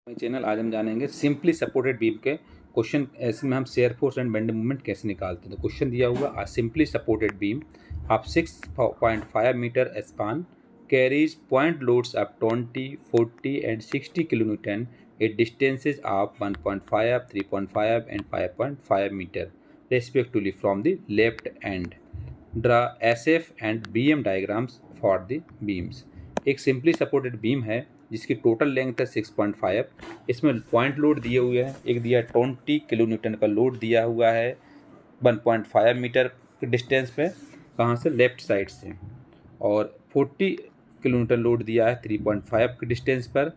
Channel आज हम जानेंगे सिंपली सपोर्टेड बीम के क्वेश्चन। ऐसे में हम shear force and bending movement कैसे निकालते हैं। तो क्वेश्चन दिया हुआ a simply supported beam of 6.5 metre span carries point loads of 20, 40 and 60 kilonewton at distances of 1.5, 3.5 and 5.5 metre respectively from the left end. Draw SF and BM diagrams for the beams. एक simply supported beam है जिसकी total length है 6.5। इसमें point load दिए हुए हैं, एक दिया 20 किलो न्यूटन का लोड दिया हुआ है 1.5 मीटर के डिस्टेंस पे, कहाँ से, लेफ्ट साइड से, और 40 किलो न्यूटन लोड दिया है 3.5 के डिस्टेंस पर,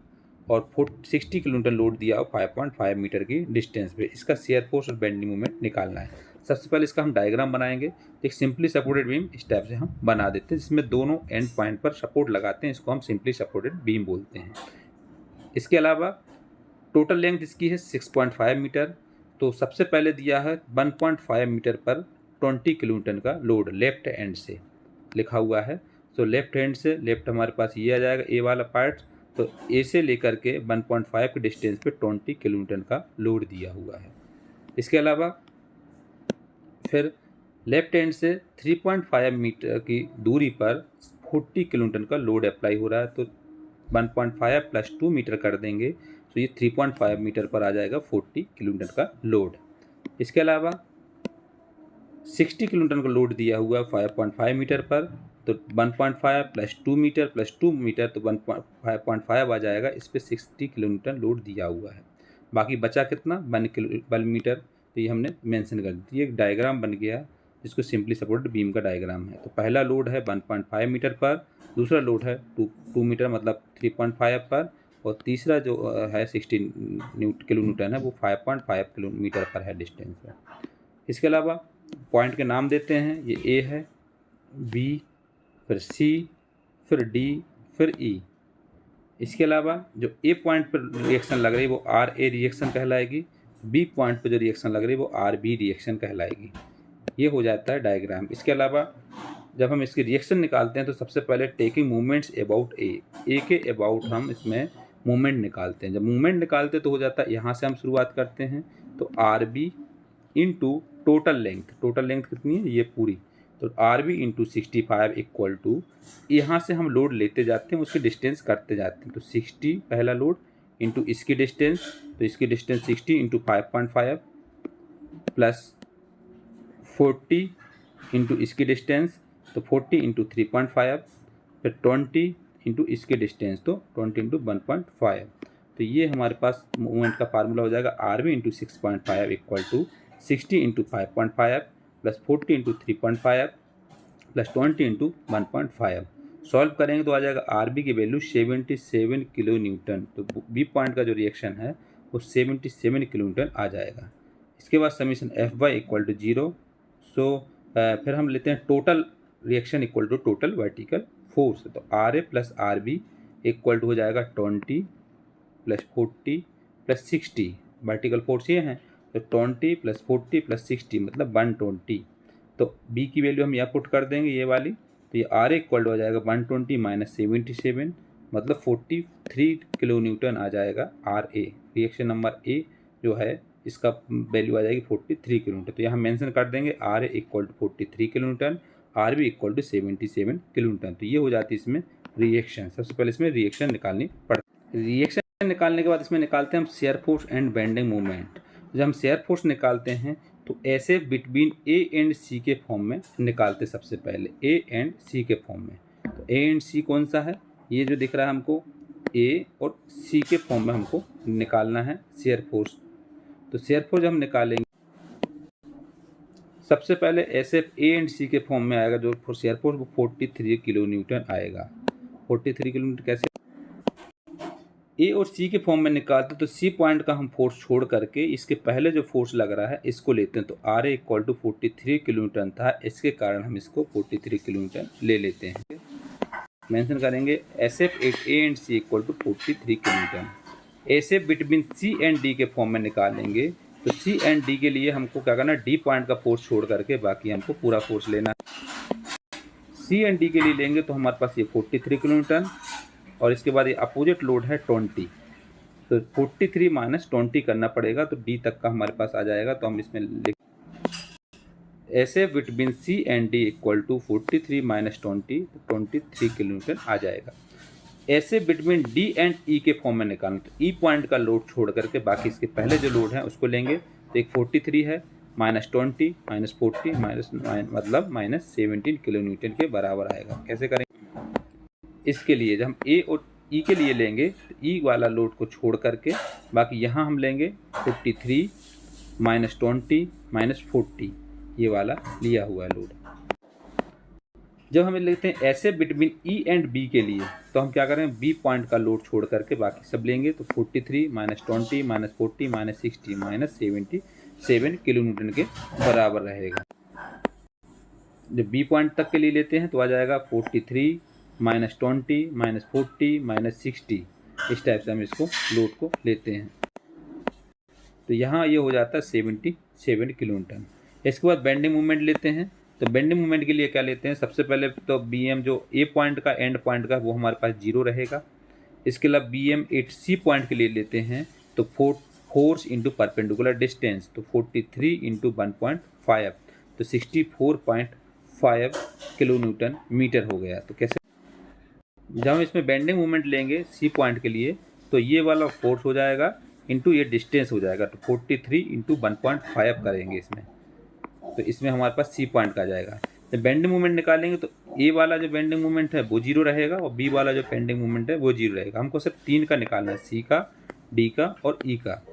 और 60 किलो न्यूटन लोड दिया हो 5.5 मीटर की डिस्टेंस पे। इसका शेयर फोर्स और बेंडिंग मूवमेंट निकालना है। सबसे पहले इसका हम डायग्राम बनाएंगे। एक सिंपली सपोर्टेड बीम इस टाइप से हम बना देते हैं, जिसमें दोनों एंड पॉइंट पर सपोर्ट लगाते हैं। इसको हम सिंपली सपोर्टेड बीम बोलते हैं। इसके अलावा टोटल लेंथ इसकी है 6.5 मीटर। तो सबसे पहले दिया है 1.5 मीटर पर 20 किलो न्यूटन का लोड लेफ्ट एंड से लिखा हुआ है। तो लेफ्ट हैंड से, लेफ्ट हमारे पास ये आ जाएगा ए वाला पार्ट। तो ए से लेकर के 1.5 के डिस्टेंस पे 20 किलो न्यूटन का लोड दिया हुआ है। इसके अलावा फिर लेफ्ट हैंड से 3.5 मीटर की दूरी पर 40 किलो न्यूटन का लोड अप्लाई हो रहा है। तो 1.5 प्लस 2 मीटर कर देंगे तो ये 3.5 मीटर पर आ जाएगा 40 किलो न्यूटन का लोड। इसके अलावा 60 किलो न्यूटन का लोड दिया हुआ है 5.5 मीटर पर। तो 1.5 प्लस 2 मीटर प्लस 2 मीटर तो 5.5 आ जाएगा। इस पर 60 किलो न्यूटन लोड दिया हुआ है। बाकी बचा कितना, 1 मीटर। तो ये हमने मेंशन कर दी। ये एक डायग्राम बन गया जिसको सिंपली सपोर्टेड बीम का डायग्राम है। तो पहला लोड है 1.5 मीटर पर, दूसरा लोड है 2 मीटर मतलब 3.5 पर, और तीसरा जो है 60 किलो न्यूटन है वो 5.5 किलो मीटर पर है डिस्टेंस पर। इसके अलावा पॉइंट के नाम देते हैं। ये ए है, बी, फिर सी, फिर डी, फिर ई। इसके अलावा जो ए पॉइंट पर रिएक्शन लग रही है वो आर ए रिएक्शन कहलाएगी। बी पॉइंट पर जो रिएक्शन लग रही है वो आर बी रिएक्शन कहलाएगी। ये हो जाता है डायग्राम। इसके अलावा जब हम इसकी रिएक्शन निकालते हैं तो सबसे पहले टेकिंग मूवमेंट्स अबाउट ए के अबाउट हम इसमें मूवमेंट निकालते हैं। जब मूवमेंट निकालते तो हो जाता है, यहाँ से हम शुरुआत करते हैं। तो R B into total length कितनी है, ये पूरी। तो R B into 65 equal to, यहाँ से हम लोड लेते जाते हैं, उसकी डिस्टेंस करते जाते हैं। तो 60 पहला लोड इंटू इसकी डिस्टेंस, तो इसकी डिस्टेंस 60 इंटू 5.5 प्लस 40 इंटू इसकी डिस्टेंस, तो 40 इंटू 3.5, फिर 20 इंटू इसकी डिस्टेंस, तो 20 इंटू 1.5। तो ये हमारे पास मूवमेंट का फार्मूला हो जाएगा R B into 6.5 equal to 60 into 5.5 plus 40 into 3.5 plus 20 into 1.5। Solve करेंगे तो आ जाएगा आर बी की वैल्यू 77 किलो न्यूटन। तो बी पॉइंट का जो रिएक्शन है वो 77 किलो न्यूटन आ जाएगा। इसके बाद summation F Y equal to 0। So फिर हम लेते हैं total reaction equal to total vertical force. तो R A plus R B equal to हो जाएगा 20 प्लस 40 प्लस 60। वर्टिकल फोर्स ये है, तो 20 प्लस 40 प्लस 60 मतलब 120। तो बी की वैल्यू हम यहाँ पुट कर देंगे, ये वाली। तो ये आर इक्वल टू हो जाएगा 120 माइनस 77 मतलब 43 किलो न्यूटन आ जाएगा R A. Reaction number A जो है इसका वैल्यू आ जाएगी 43 किलो न्यूटन। तो यहाँ मेंशन कर देंगे R A equal to 43 kilo newton, R B equal to 77 kilo newton. तो ये हो जाती है इसमें रिएक्शन। सबसे पहले इसमें रिएक्शन निकालनी पड़ती है। रिएक्शन निकालने के बाद इसमें निकालते हैं हम shear force and bending movement. जब हम शेयर फोर्स निकालते हैं तो ऐसे बिटवीन ए एंड सी के फॉर्म में निकालते। सबसे पहले ए एंड सी के फॉर्म में। तो ए एंड सी कौन सा है, ये जो दिख रहा है हमको, ए और सी के फॉर्म में हमको निकालना है शेयर फोर्स। तो शेयर फोर्स जब हम निकालेंगे सबसे पहले ऐसे ए एंड सी के फॉर्म में आएगा जो शेयर फोर्स वो 43 किलो न्यूटन आएगा। 43 किलो न्यूटन कैसे, ए और सी के फॉर्म में निकालते तो सी पॉइंट का हम फोर्स छोड़ करके इसके पहले जो फोर्स लग रहा है इसको लेते हैं। तो R A equal to 43 kilo newton था, इसके कारण हम इसको 43 किलो न्यूटन ले लेते हैं। मेंशन करेंगे S F at A and C equal to 43 kilo newton. S F between C and D के फॉर्म में निकालेंगे तो सी एंड डी के लिए हमको क्या करना है, डी पॉइंट का फोर्स छोड़ करके बाकी हमको पूरा फोर्स लेना है। सी एंड डी के लिए लेंगे तो हमारे पास ये 43 किलो न्यूटन, और इसके बाद ये अपोजिट लोड है 20। तो 43 माइनस 20 करना पड़ेगा, तो डी तक का हमारे पास आ जाएगा। तो हम इसमें लिख ऐसे between C and D equal to 43 minus 20, तो 23 किलो न्यूटन आ जाएगा। ऐसे बिटवीन डी एंड ई के फॉर्म में निकालना, तो ई पॉइंट का लोड छोड़ करके बाकी इसके पहले जो लोड है उसको लेंगे। तो एक 43 है, माइनस 20 माइनस 40 मतलब माइनस 17 किलो न्यूटन के बराबर आएगा। कैसे करेंगे इसके लिए, जब हम ए और ई के लिए लेंगे तो ई वाला लोड को छोड़ करके बाकी यहाँ हम लेंगे 43 माइनस 20 माइनस 40, ये वाला लिया हुआ है लोड। जब हमें लेते हैं ऐसे बिटवीन ई एंड बी के लिए, तो हम क्या करें, बी पॉइंट का लोड छोड़ करके बाकी सब लेंगे। तो 43 minus 20 minus 40 minus 60 minus 77 kilo Newton के बराबर रहेगा। जब बी पॉइंट तक के लिए लेते हैं तो आ जाएगा 43 माइनस 20 माइनस 40 माइनस 60, इस टाइप से हम इसको लोड को लेते हैं। तो यहाँ ये हो जाता है 77 किलो न्यूटन। इसके बाद बेंडिंग मूवमेंट लेते हैं। तो बेंडिंग मूवमेंट के लिए क्या लेते हैं, सबसे पहले तो बी एम जो ए पॉइंट का एंड पॉइंट का वो हमारे पास 0 रहेगा। इसके अलावा B M at C point के लिए लेते हैं तो फोर्स इंटू परपेंडिकुलर डिस्टेंस, तो 43 इंटू 1.5, तो 64.5 किलो न्यूटन मीटर हो गया। तो कैसे, जब हम इसमें बेंडिंग मूवमेंट लेंगे सी पॉइंट के लिए तो ये वाला फोर्स हो जाएगा इंटू ये डिस्टेंस हो जाएगा, तो 43 इंटू 1.5 करेंगे इसमें, तो इसमें हमारे पास सी पॉइंट का जाएगा। जब बेंडिंग मूवमेंट निकालेंगे तो ए वाला जो बेंडिंग मूवमेंट है वो 0 रहेगा और बी वाला जो बेंडिंग मूवमेंट है वो 0 रहेगा। हमको सिर्फ 3 का निकालना है, सी का, डी का और ई का।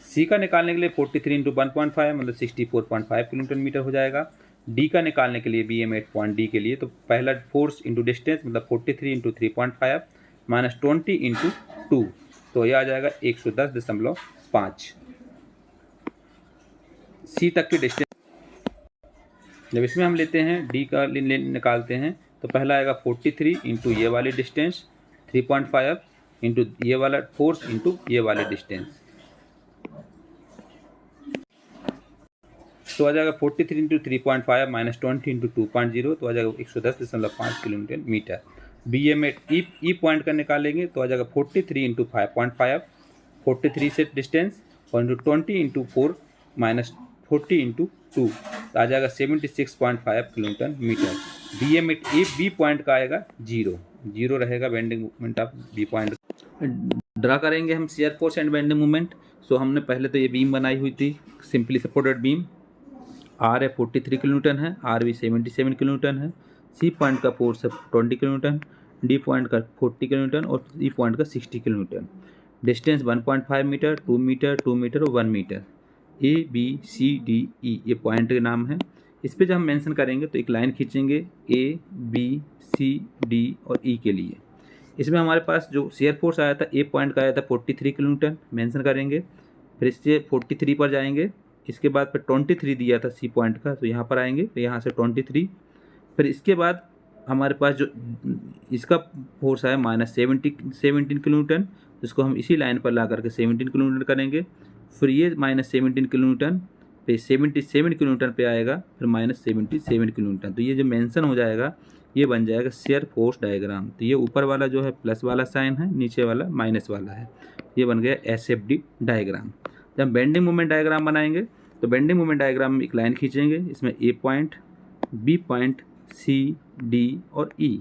सी का निकालने के लिए 43 इंटू 1.5 मतलब 64.5 किलो न्यूटन मीटर हो जाएगा। डी का निकालने के लिए बी एम 8 पॉइंट डी के लिए तो पहला फोर्स इंटू डिस्टेंस मतलब 43 इंटू 3.5 माइनस 20 इंटू 2, तो यह आ जाएगा 110.5। सी तक की डिस्टेंस जब इसमें हम लेते हैं डी का निकालते हैं तो पहला आएगा 43 इंटू ये वाली डिस्टेंस 3.5 इंटू ये वाला फोर्स इंटू ये वाले डिस्टेंस, तो आ जाएगा 43 इंटू 3.5 माइनस 20 इंटू 2.0, तो आ जाएगा 110.5 kilo newton metre. B A में ई पॉइंट का निकालेंगे तो आ जाएगा 43 इंटू 5.5, 43 से डिस्टेंस और इंटू 20 इंटू 4 माइनस 40 इंटू 2, तो आ जाएगा 76.5 kilo newton metre. B A में बी पॉइंट का आएगा 0 रहेगा bending movement of B point. Draw करेंगे हम shear force and bending movement. So हमने पहले तो ये बीम बनाई हुई थी, सिंपली सपोर्टेड बीम। आर है 43 किलो न्यूटन है, आर भी 77 किलो न्यूटन है। सी पॉइंट का फोर्स है 20 किलो न्यूटन, डी पॉइंट का 40 किलो न्यूटन और ई पॉइंट का 60 kilo newton. Distance 1.5 metre, 2 metre, 2 metre और 1 metre. A B C D E ये पॉइंट के नाम है। इस पर जब हम मेंशन करेंगे तो एक लाइन खींचेंगे ए बी सी डी और ई के लिए। इसमें हमारे पास जो शेयर फोर्स आया था ए पॉइंट का आया था 43 किलो न्यूटन, मेंशन करेंगे। फिर इससे 43 पर जाएंगे, इसके बाद फिर 23 दिया था सी पॉइंट का, तो यहाँ पर आएंगे, तो यहाँ से 23। फिर इसके बाद हमारे पास जो इसका फोर्स आया माइनस 17 किलो न्यूटन, जिसको हम इसी लाइन पर ला करके 17 किलो न्यूटन करेंगे। फिर ये माइनस 17 किलो न्यूटन पे 77 किलो न्यूटन पे आएगा, फिर माइनस 77 किलो न्यूटन। तो ये जो मेंशन हो जाएगा ये बन जाएगा शेयर फोर्स डायग्राम। तो ये ऊपर वाला जो है प्लस वाला साइन है, नीचे वाला माइनस वाला है, ये बन गया एसएफडी डायग्राम। जब बेंडिंग मूवमेंट डायग्राम बनाएंगे तो बेंडिंग मूवमेंट डायग्राम में एक लाइन खींचेंगे, इसमें ए पॉइंट, बी पॉइंट, सी, डी और ई।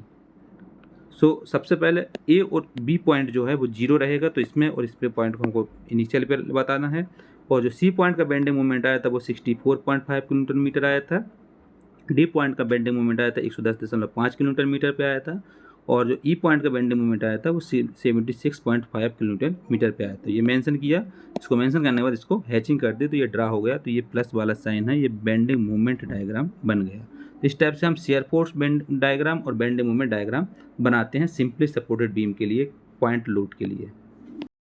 सो सबसे पहले ए और बी पॉइंट जो है वो 0 रहेगा, तो इसमें और इस पे पॉइंट को हमको इनिशियल पे बताना है। और जो सी पॉइंट का बेंडिंग मूवमेंट आया था वो 64.5 किलो न्यूटन मीटर आया था। डी पॉइंट का बेंडिंग मूवमेंट आया था 110.5 किलो न्यूटन मीटर पे आया था। और जो ई पॉइंट का बेंडिंग मूवमेंट आया था वो 76.5 किलो न्यूटन मीटर पे आया था। ये मेंशन किया, इसको मेंशन करने के बाद इसको हैचिंग कर दी तो ये ड्रा हो गया। तो ये प्लस वाला साइन है, ये बेंडिंग मूवमेंट डायग्राम बन गया। इस टाइप से हम शेयर फोर्स डायग्राम और बेंडिंग मूवमेंट डायग्राम बनाते हैं सिंपली सपोर्टेड बीम के लिए, पॉइंट लोड के लिए।